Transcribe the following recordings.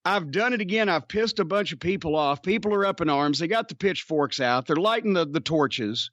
I've done it again. I've pissed a bunch of people off. People are up in arms. They got the pitchforks out. They're lighting the torches.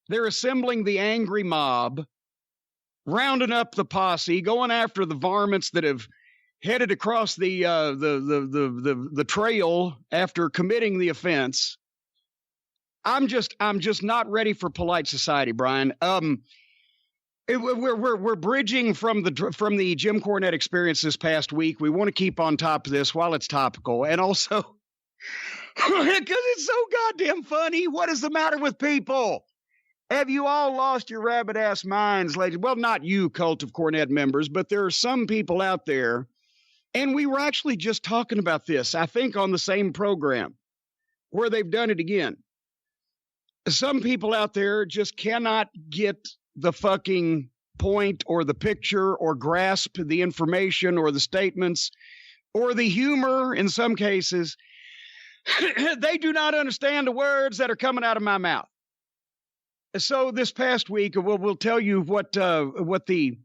They're assembling the angry mob, rounding up the posse, going after the varmints that have headed across the trail after committing the offense. I'm just not ready for polite society, Brian. We're bridging from the Jim Cornette experience this past week. We want to keep on top of this while it's topical, and also because it's so goddamn funny. What is the matter with people? Have you all lost your rabbit ass minds, ladies? Well, not you, Cult of Cornette members, but there are some people out there, and we were actually just talking about this, I think, on the same program where they've done it again. Some people out there just cannot get the fucking point or the picture or grasp the information or the statements or the humor in some cases. They do not understand the words that are coming out of my mouth. So this past week, we'll tell you what the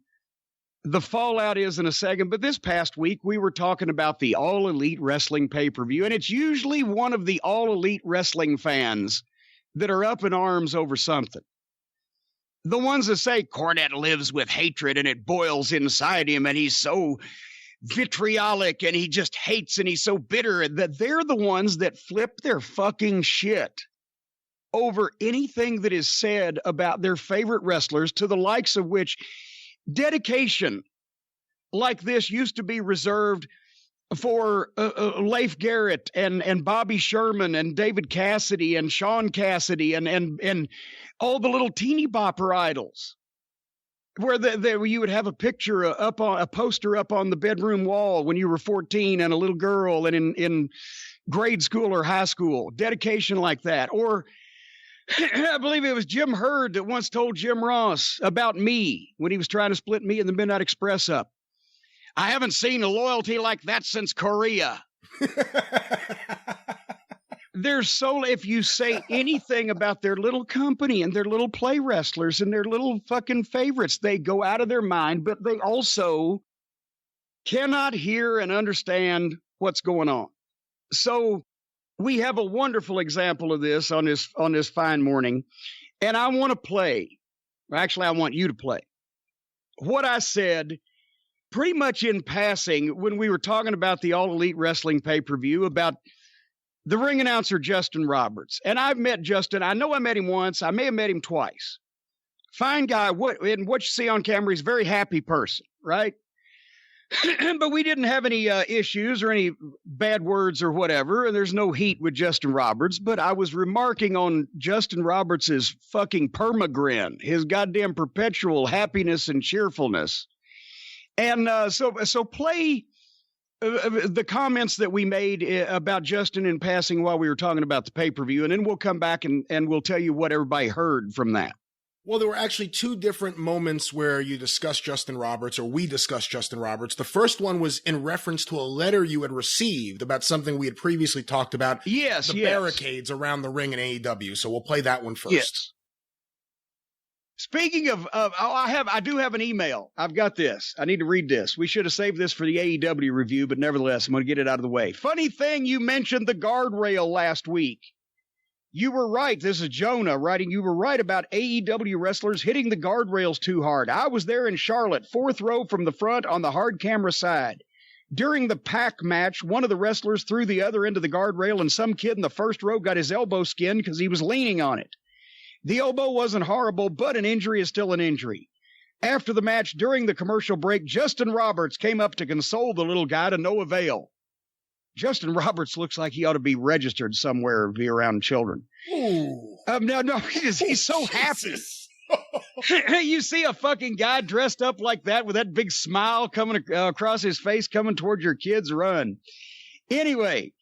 fallout is in a second. But this past week, we were talking about the All Elite Wrestling pay-per-view, and it's usually one of the All Elite Wrestling fans that are up in arms over something. The ones that say Cornette lives with hatred and it boils inside him and he's so vitriolic and he just hates and he's so bitter, that they're the ones that flip their fucking shit over anything that is said about their favorite wrestlers, to the likes of which dedication like this used to be reserved for Leif Garrett and Bobby Sherman and David Cassidy and Sean Cassidy and all the little teeny bopper idols, where you would have a picture a poster up on the bedroom wall when you were 14 and a little girl and in grade school or high school. Dedication like that. Or I believe it was Jim Hurd that once told Jim Ross about me when he was trying to split me and the Midnight Express up. I haven't seen a loyalty like that since Korea. If you say anything about their little company and their little play wrestlers and their little fucking favorites, they go out of their mind, but they also cannot hear and understand what's going on. So we have a wonderful example of this on this fine morning, and I want to play. Actually, I want you to play what I said pretty much in passing when we were talking about the All Elite Wrestling pay-per-view about the ring announcer, Justin Roberts. And I've met Justin. I know I met him once. I may have met him twice. Fine guy. And what you see on camera, he's a very happy person, right? But we didn't have any issues or any bad words or whatever. And there's no heat with Justin Roberts. But I was remarking on Justin Roberts's fucking permagrin, his goddamn perpetual happiness and cheerfulness. And so play the comments that we made about Justin in passing while we were talking about the pay-per-view, and then we'll come back and we'll tell you what everybody heard from that. Well, there were actually two different moments where you discussed Justin Roberts, or we discussed Justin Roberts. The first one was in reference to a letter you had received about something we had previously talked about. Yes, barricades around the ring in AEW. So we'll play that one first. Yes. Speaking of, I do have an email. I've got this. I need to read this. We should have saved this for the AEW review, but nevertheless, I'm going to get it out of the way. Funny thing, you mentioned the guardrail last week. You were right. This is Jonah writing. You were right about AEW wrestlers hitting the guardrails too hard. I was there in Charlotte, 4th row from the front on the hard camera side. During the Pac match, one of the wrestlers threw the other into the guardrail, and some kid in the first row got his elbow skinned because he was leaning on it. The elbow wasn't horrible, but an injury is still an injury. After the match, during the commercial break, Justin Roberts came up to console the little guy to no avail. Justin Roberts looks like he ought to be registered somewhere or be around children. Ooh. No, he's so happy. You see a fucking guy dressed up like that with that big smile coming across his face coming towards your kids, run. Anyway,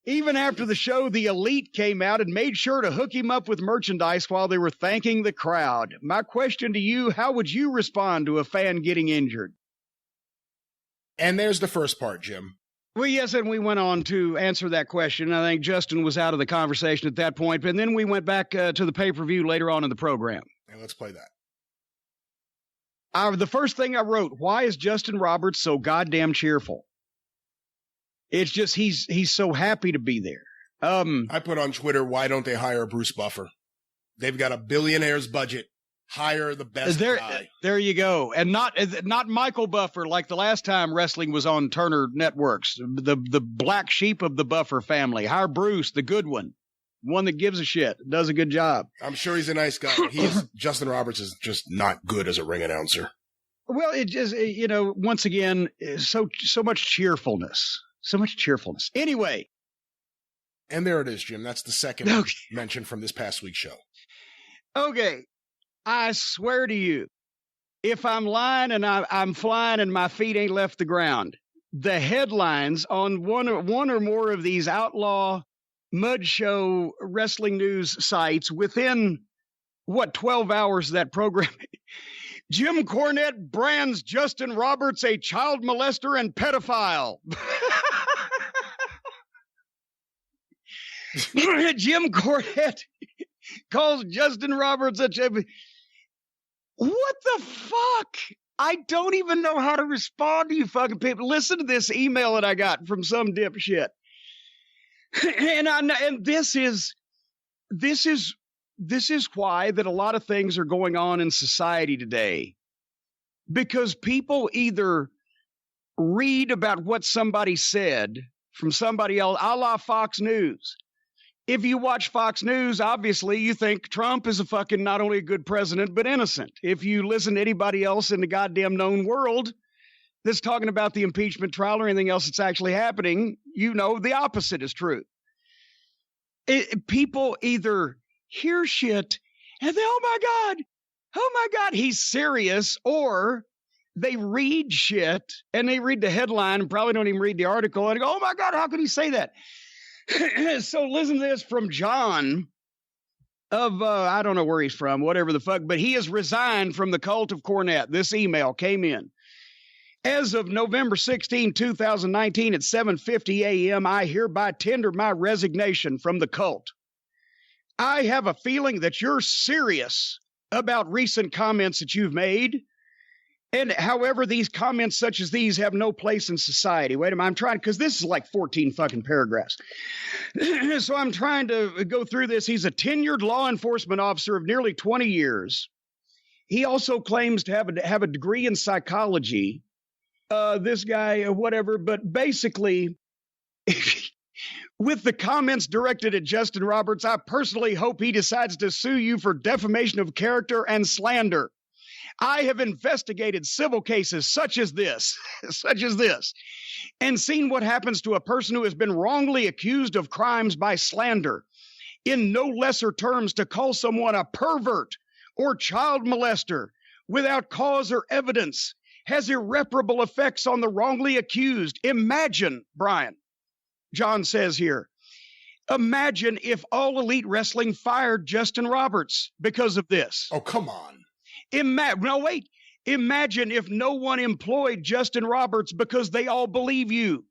even after the show, the Elite came out and made sure to hook him up with merchandise while they were thanking the crowd. My question to you, how would you respond to a fan getting injured? And there's the first part, Jim. Well, yes, and we went on to answer that question. I think Justin was out of the conversation at that point, but then we went back to the pay-per-view later on in the program. And let's play that. The first thing I wrote, why is Justin Roberts so goddamn cheerful? It's just he's so happy to be there. I put on Twitter, why don't they hire Bruce Buffer? They've got a billionaire's budget. Hire the best guy. There you go. And not Michael Buffer like the last time wrestling was on Turner Networks. The black sheep of the Buffer family. Hire Bruce, the good one that gives a shit, does a good job. I'm sure he's a nice guy. Justin Roberts is just not good as a ring announcer. Well, it just, once again, so much cheerfulness. So much cheerfulness. Anyway. And there it is, Jim. That's the second mention from this past week's show. Okay. I swear to you, if I'm lying and I'm flying and my feet ain't left the ground, the headlines on one or more of these outlaw mud show wrestling news sites within, 12 hours of that program, Jim Cornette brands Justin Roberts a child molester and pedophile. Jim Cornette calls Justin Roberts a... What the fuck? I don't even know how to respond to you fucking people. Listen to this email that I got from some dipshit. And this is why that a lot of things are going on in society today. Because people either read about what somebody said from somebody else, a la Fox News. If you watch Fox News, obviously you think Trump is a fucking not only a good president, but innocent. If you listen to anybody else in the goddamn known world that's talking about the impeachment trial or anything else that's actually happening, the opposite is true. People either hear shit and they, oh my God, he's serious, or they read shit and they read the headline and probably don't even read the article and go, oh my God, how could he say that? So listen to this from John of, I don't know where he's from, whatever the fuck, but he has resigned from the cult of Cornette. This email came in. As of November 16, 2019 at 7:50 a.m., I hereby tender my resignation from the cult. I have a feeling that you're serious about recent comments that you've made. And however, these comments such as these have no place in society. Wait a minute, I'm trying, because this is like 14 fucking paragraphs. So I'm trying to go through this. He's a tenured law enforcement officer of nearly 20 years. He also claims to have a degree in psychology. This guy, whatever, but basically, with the comments directed at Justin Roberts, I personally hope he decides to sue you for defamation of character and slander. I have investigated civil cases such as this, and seen what happens to a person who has been wrongly accused of crimes by slander. In no lesser terms, to call someone a pervert or child molester without cause or evidence has irreparable effects on the wrongly accused. Imagine, Brian, John says here, imagine if All Elite Wrestling fired Justin Roberts because of this. Oh, come on. Imagine if no one employed Justin Roberts because they all believe you.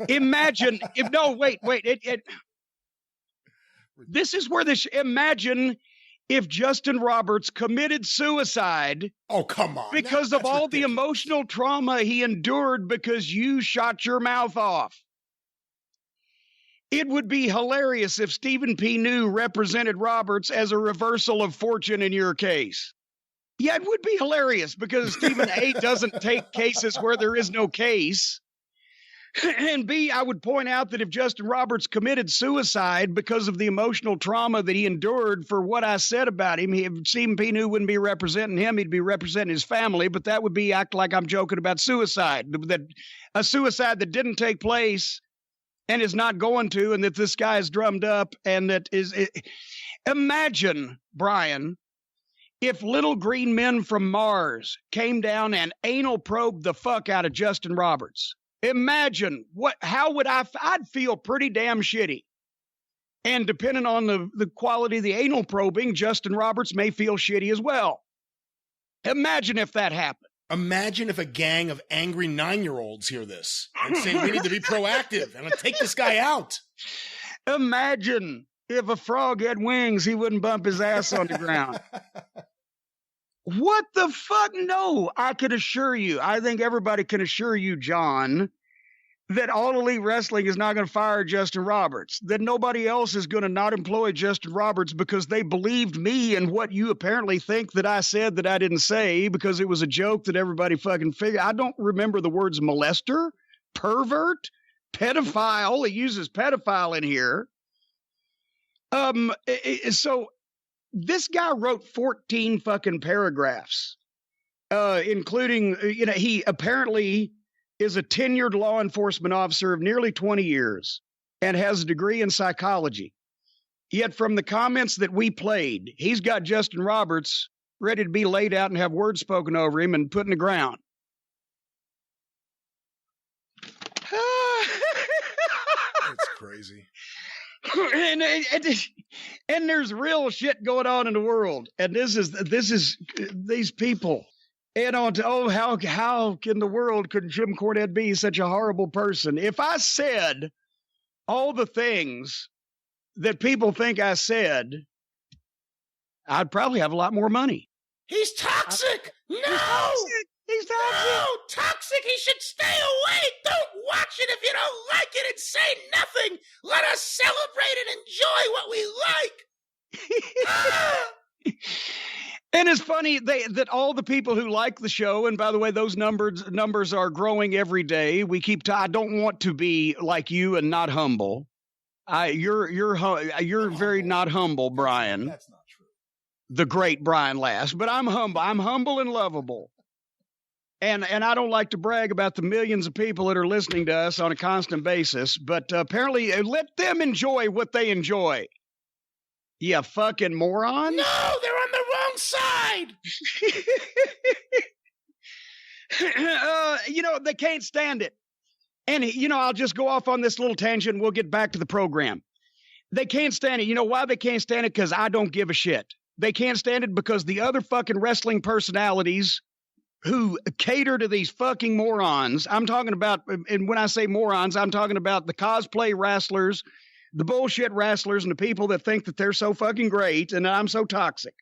Imagine this is where imagine if Justin Roberts committed suicide. Oh, come on. Because of all the emotional trauma he endured because you shot your mouth off. It would be hilarious if Stephen P. New represented Roberts as a reversal of fortune in your case. Yeah, it would be hilarious because Stephen A. doesn't take cases where there is no case. And B, I would point out that if Justin Roberts committed suicide because of the emotional trauma that he endured for what I said about him, Stephen P. New wouldn't be representing him. He'd be representing his family, but that would be act like I'm joking about suicide, that a suicide that didn't take place and is not going to, and that this guy is drummed up, and that is... Imagine, Brian, if little green men from Mars came down and anal probed the fuck out of Justin Roberts. Imagine, I'd feel pretty damn shitty. And depending on the quality of the anal probing, Justin Roberts may feel shitty as well. Imagine if that happened. Imagine if a gang of angry 9-year-olds hear this and say, we need to be proactive and take this guy out. Imagine if a frog had wings, he wouldn't bump his ass on the ground. What the fuck? No, I can assure you, I think everybody can assure you, John, that All Elite Wrestling is not going to fire Justin Roberts, that nobody else is going to not employ Justin Roberts because they believed me and what you apparently think that I said that I didn't say because it was a joke that everybody fucking figured. I don't remember the words molester, pervert, pedophile. He uses pedophile in here. So this guy wrote 14 fucking paragraphs, including, he apparently is a tenured law enforcement officer of nearly 20 years and has a degree in psychology. Yet from the comments that we played, he's got Justin Roberts ready to be laid out and have words spoken over him and put in the ground. It's crazy. And there's real shit going on in the world. And this is these people. And how can the world, could Jim Cornette be such a horrible person? If I said all the things that people think I said, I'd probably have a lot more money. He's toxic. He's toxic. No, toxic. He should stay away. Don't watch it if you don't like it and say nothing. Let us celebrate and enjoy what we like. And it's funny that all the people who like the show, and by the way, those numbers are growing every day. I don't want to be like you and not humble. You're very not humble, Brian. That's not true. The great Brian Last, but I'm humble. I'm humble and lovable. And I don't like to brag about the millions of people that are listening to us on a constant basis, but apparently let them enjoy what they enjoy. You fucking moron. No, they're on the wrong side. They can't stand it. And, I'll just go off on this little tangent. We'll get back to the program. They can't stand it. You know why they can't stand it? Because I don't give a shit. They can't stand it because the other fucking wrestling personalities who cater to these fucking morons, I'm talking about, and when I say morons, I'm talking about the cosplay wrestlers, the bullshit wrestlers, and the people that think that they're so fucking great and I'm so toxic.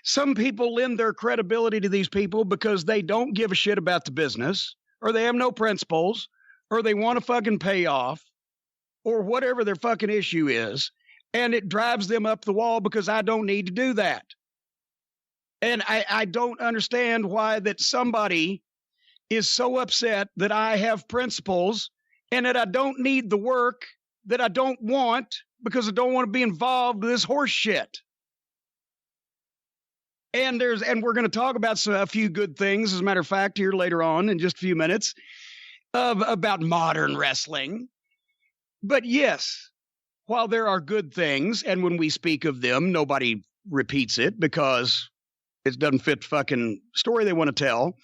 Some people lend their credibility to these people because they don't give a shit about the business, or they have no principles, or they want a fucking payoff, or whatever their fucking issue is, and it drives them up the wall because I don't need to do that. And I don't understand why that somebody is so upset that I have principles and that I don't need the work that I don't want because I don't want to be involved with this horse shit. And we're going to talk about a few good things, as a matter of fact, here later on in just a few minutes, about modern wrestling. But yes, while there are good things, and when we speak of them, nobody repeats it because it doesn't fit the fucking story they want to tell.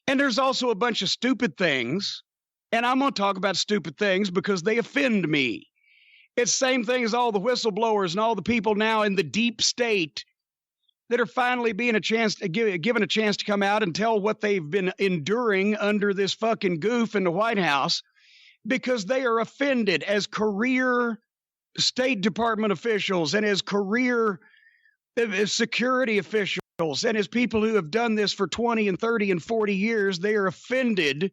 And there's also a bunch of stupid things, and I'm going to talk about stupid things because they offend me. It's the same thing as all the whistleblowers and all the people now in the deep state that are finally being given a chance to come out and tell what they've been enduring under this fucking goof in the White House, because they are offended as career State Department officials and as career security officials and as people who have done this for 20 and 30 and 40 years. They are offended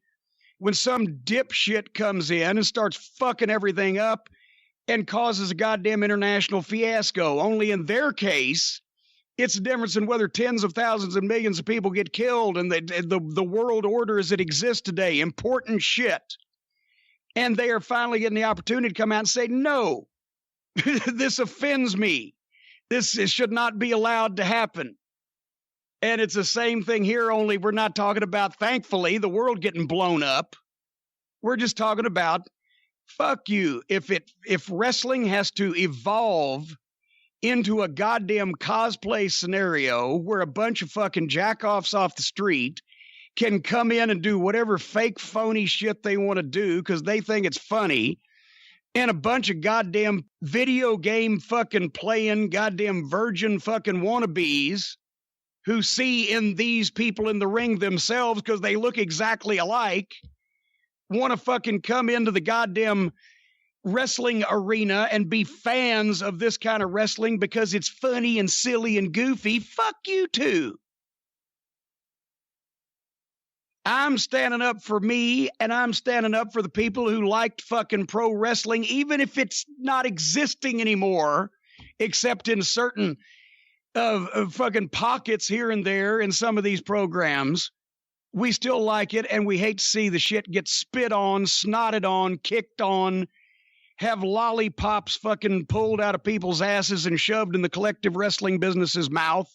when some dipshit comes in and starts fucking everything up and causes a goddamn international fiasco. Only in their case, it's a difference in whether tens of thousands and millions of people get killed and the world order as it exists today. Important shit. And they are finally getting the opportunity to come out and say, no, this offends me. This should not be allowed to happen. And it's the same thing here, only we're not talking about, thankfully, the world getting blown up. We're just talking about, fuck you. If wrestling has to evolve into a goddamn cosplay scenario where a bunch of fucking jack-offs off the street can come in and do whatever fake, phony shit they want to do because they think it's funny, and a bunch of goddamn video game fucking playing goddamn virgin fucking wannabes who see in these people in the ring themselves because they look exactly alike, want to fucking come into the goddamn wrestling arena and be fans of this kind of wrestling because it's funny and silly and goofy. Fuck you too. I'm standing up for me, and I'm standing up for the people who liked fucking pro wrestling, even if it's not existing anymore, except in certain fucking pockets here and there in some of these programs. We still like it, and we hate to see the shit get spit on, snotted on, kicked on, have lollipops fucking pulled out of people's asses and shoved in the collective wrestling business's mouth.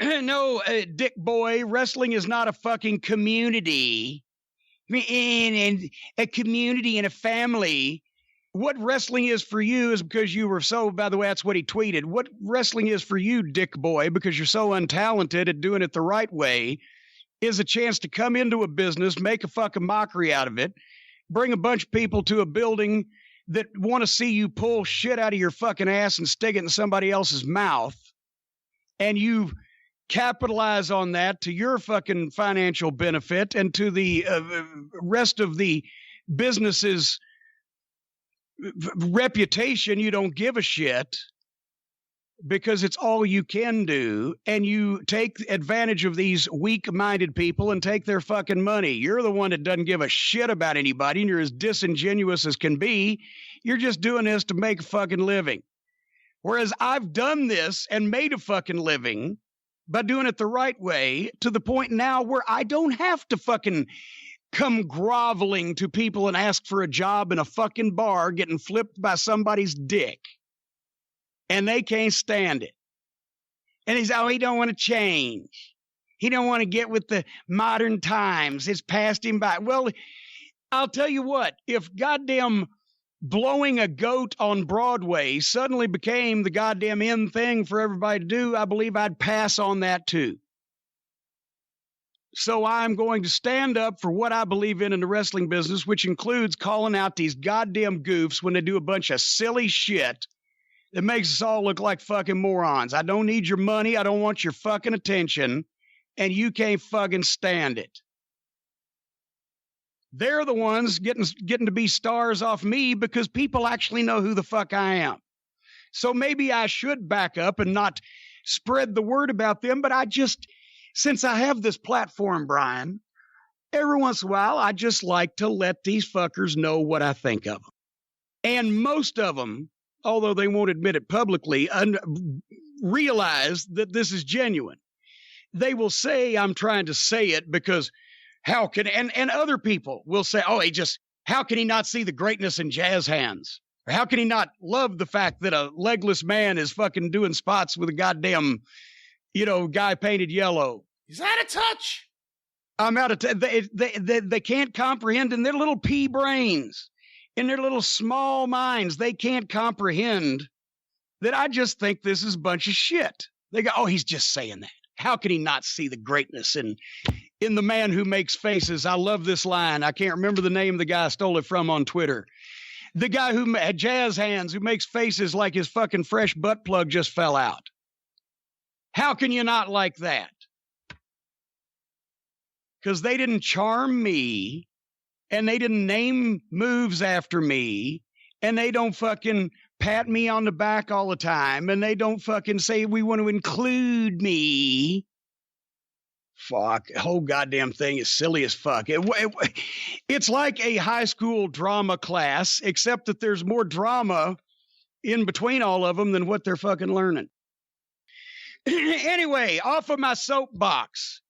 No, dick boy, wrestling is not a fucking community. And a community and a family. What wrestling is for you is because you were so, by the way, that's what he tweeted. What wrestling is for you, dick boy, because you're so untalented at doing it the right way, is a chance to come into a business, make a fucking mockery out of it, bring a bunch of people to a building that want to see you pull shit out of your fucking ass and stick it in somebody else's mouth. And you capitalize on that to your fucking financial benefit and to the rest of the business's reputation. You don't give a shit because it's all you can do, and you take advantage of these weak-minded people and take their fucking money. You're the one that doesn't give a shit about anybody, and you're as disingenuous as can be. You're just doing this to make a fucking living. Whereas I've done this and made a fucking living by doing it the right way, to the point now where I don't have to fucking come groveling to people and ask for a job in a fucking bar getting flipped by somebody's dick. And they can't stand it. And he don't want to change. He don't want to get with the modern times. It's passed him by. Well, I'll tell you what, if goddamn blowing a goat on Broadway suddenly became the goddamn in thing for everybody to do, I believe I'd pass on that too. So I'm going to stand up for what I believe in the wrestling business, which includes calling out these goddamn goofs when they do a bunch of silly shit that makes us all look like fucking morons. I don't need your money. I don't want your fucking attention. And you can't fucking stand it. They're the ones getting to be stars off me because people actually know who the fuck I am. So maybe I should back up and not spread the word about them. But since I have this platform, Brian, every once in a while, I just like to let these fuckers know what I think of them. And most of them, although they won't admit it publicly, realize that this is genuine. They will say I'm trying to say it because how can, and other people will say, how can he not see the greatness in jazz hands? Or how can he not love the fact that a legless man is fucking doing spots with a goddamn, guy painted yellow? He's out of touch. I'm out of touch. They can't comprehend in their little pea brains, in their little small minds. They can't comprehend that I just think this is a bunch of shit. They go, he's just saying that. How can he not see the greatness in the man who makes faces? I love this line. I can't remember the name of the guy I stole it from on Twitter. The guy who had jazz hands, who makes faces like his fucking fresh butt plug just fell out. How can you not like that? Because they didn't charm me, and they didn't name moves after me, and they don't fucking pat me on the back all the time, and they don't fucking say we want to include me. Fuck, the whole goddamn thing is silly as fuck. It's like a high school drama class, except that there's more drama in between all of them than what they're fucking learning. Anyway, off of my soapbox.